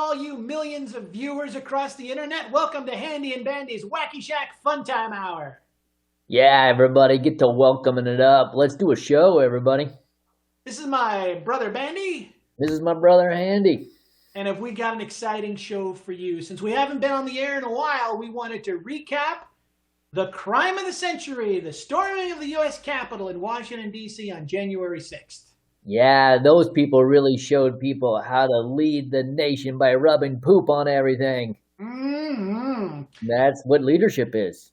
all you millions of viewers across the internet. Welcome to Handy and Bandy's Wacky Shack Fun Time Hour. Yeah, everybody, get to welcoming it up. Let's do a show, everybody. This is my brother Bandy. This is my brother Handy. And if we got an exciting show for you, since we haven't been on the air in a while, we wanted to recap the crime of the century, the storming of the U.S. Capitol in Washington, D.C. on January 6th. Yeah, those people really showed people how to lead the nation by rubbing poop on everything. Mm-hmm. That's what leadership is.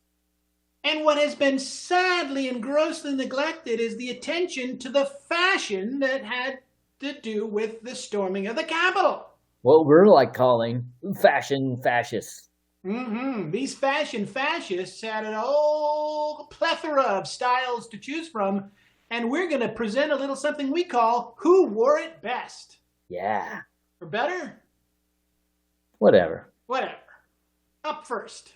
And what has been sadly and grossly neglected is the attention to the fashion that had to do with the storming of the Capitol. What we're calling fashion fascists. Mm-hmm. These fashion fascists had a whole plethora of styles to choose from, and we're going to present a little something we call Who Wore It Best? Yeah. Or better? Whatever. Up first.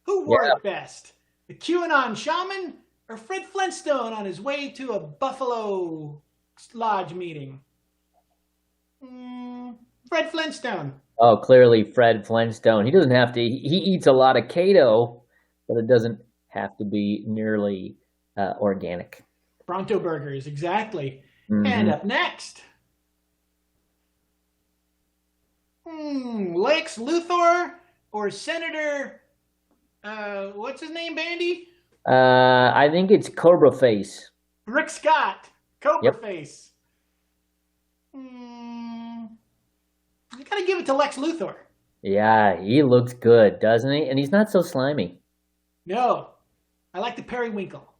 Who wore it best? The QAnon shaman or Fred Flintstone on his way to a Buffalo Lodge meeting? Fred Flintstone. Oh, clearly Fred Flintstone. He doesn't have to. He eats a lot of Kato, but it doesn't have to be nearly organic. Bronto burgers, exactly. Mm-hmm. And up next. Lex Luthor or Senator, what's his name, Bandy? I think it's Cobra Face. Rick Scott, Cobra Face. You gotta give it to Lex Luthor. Yeah, he looks good, doesn't he? And he's not so slimy. No, I like the periwinkle.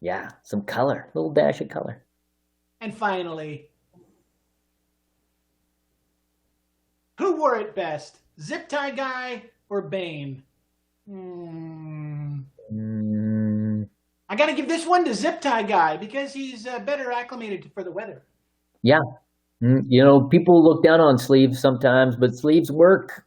Yeah, some color, a little dash of color. And finally, who wore it best? Zip tie guy or Bane? I gotta give this one to zip tie guy because he's better acclimated for the weather. Yeah. You know, people look down on sleeves sometimes, but sleeves work.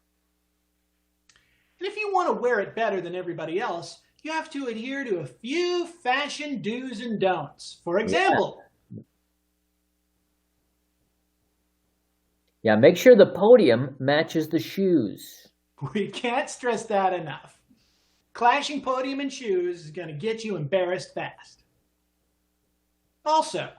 And if you want to wear it better than everybody else, you have to adhere to a few fashion do's and don'ts. For example, make sure the podium matches the shoes. We can't stress that enough. Clashing podium and shoes is going to get you embarrassed fast. Also,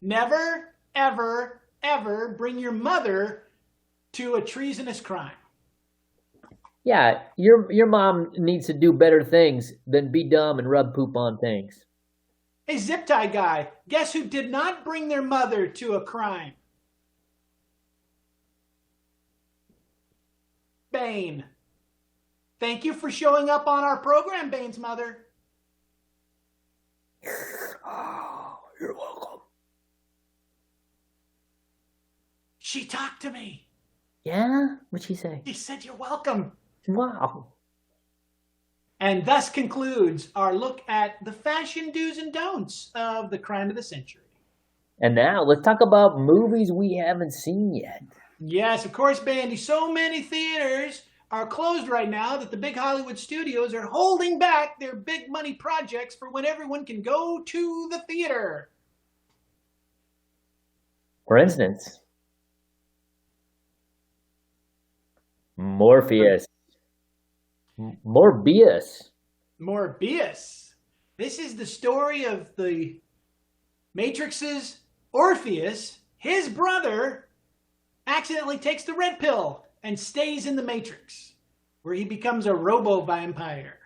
never, ever, ever bring your mother to a treasonous crime. Yeah, your mom needs to do better things than be dumb and rub poop on things. Hey, zip tie guy, guess who did not bring their mother to a crime? Bane. Thank you for showing up on our program, Bane's mother. Oh, you're welcome. She talked to me. Yeah? What'd she say? She said you're welcome. Wow. And thus concludes our look at the fashion do's and don'ts of the crime of the century. And now let's talk about movies we haven't seen yet. Yes, of course, Bandy. So many theaters are closed right now that the big Hollywood studios are holding back their big money projects for when everyone can go to the theater. For instance, Morpheus. Morbius. This is the story of the Matrix's Orpheus. His brother accidentally takes the red pill and stays in the Matrix, where he becomes a robo-vampire.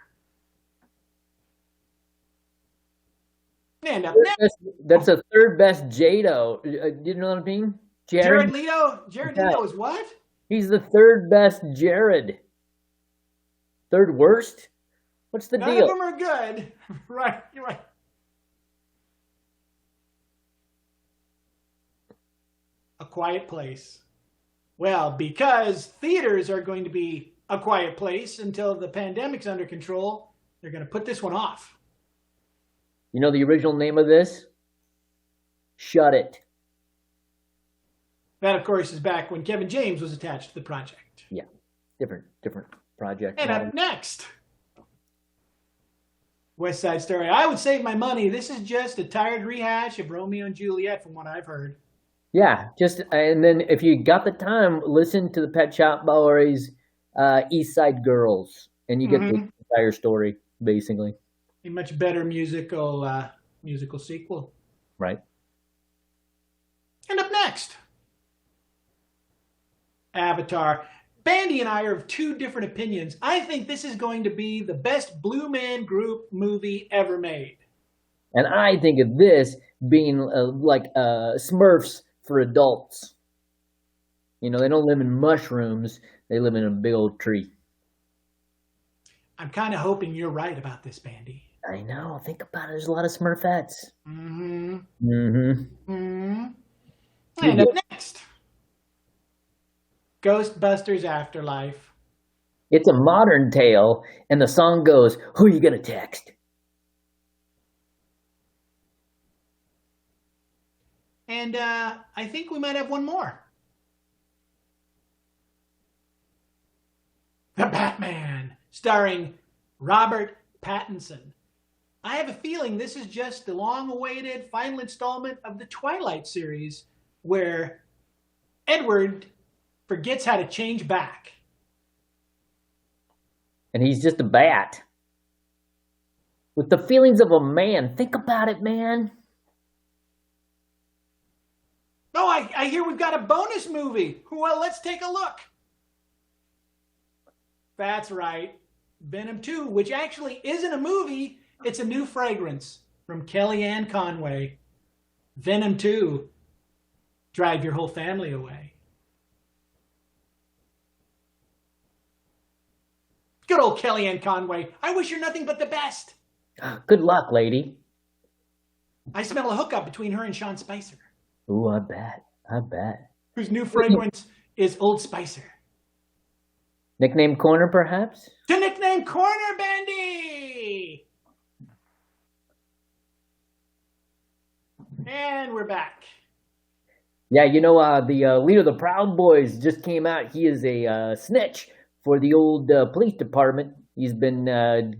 And up next, that's the third best Jado. You know what I mean? Jared Leto. Jared Leto is what? He's the third best Jared. Third worst? What's the deal? None of them are good. Right, you're right. A Quiet Place. Well, because theaters are going to be a quiet place until the pandemic's under control, they're going to put this one off. You know the original name of this? Shut It. That, of course, is back when Kevin James was attached to the project. Yeah, different project. And up next, West Side Story. I would save my money. This is just a tired rehash of Romeo and Juliet, from what I've heard. Yeah, and then if you got the time, listen to the Pet Shop Boys, East Side Girls, and you get the entire story basically. A much better musical sequel. Right. And up next, Avatar. Bandy and I are of two different opinions. I think this is going to be the best Blue Man Group movie ever made. And I think of this being like Smurfs for adults. You know, they don't live in mushrooms. They live in a big old tree. I'm kind of hoping you're right about this, Bandy. I know. Think about it. There's a lot of Smurfettes. And up next, Ghostbusters Afterlife. It's a modern tale, and the song goes, "Who you gonna text?" And I think we might have one more. The Batman, starring Robert Pattinson. I have a feeling this is just the long-awaited final installment of the Twilight series, where Edward forgets how to change back. And he's just a bat. With the feelings of a man. Think about it, man. Oh, I hear we've got a bonus movie. Well, let's take a look. That's right. Venom 2, which actually isn't a movie. It's a new fragrance from Kellyanne Conway. Venom 2. Drive your whole family away. Good old Kellyanne Conway. I wish her nothing but the best. Good luck, lady. I smell a hookup between her and Sean Spicer. Ooh, I bet. Whose new fragrance is Old Spicer. Nickname Corner, perhaps? To Nickname Corner, Bandy! And we're back. Yeah, you know, the leader of the Proud Boys just came out. He is a snitch for the old police department. He's been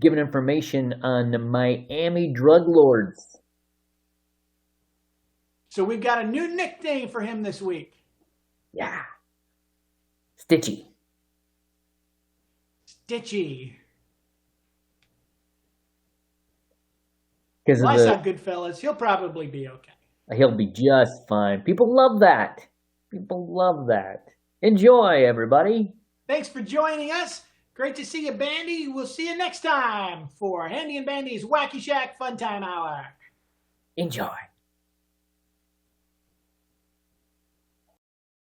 giving information on Miami drug lords. So we've got a new nickname for him this week. Yeah. Stitchy. Well, I saw Goodfellas. He'll probably be okay. He'll be just fine. People love that. Enjoy, everybody. Thanks for joining us. Great to see you, Bandy. We'll see you next time for Handy and Bandy's Wacky Shack Fun Time Hour. Enjoy.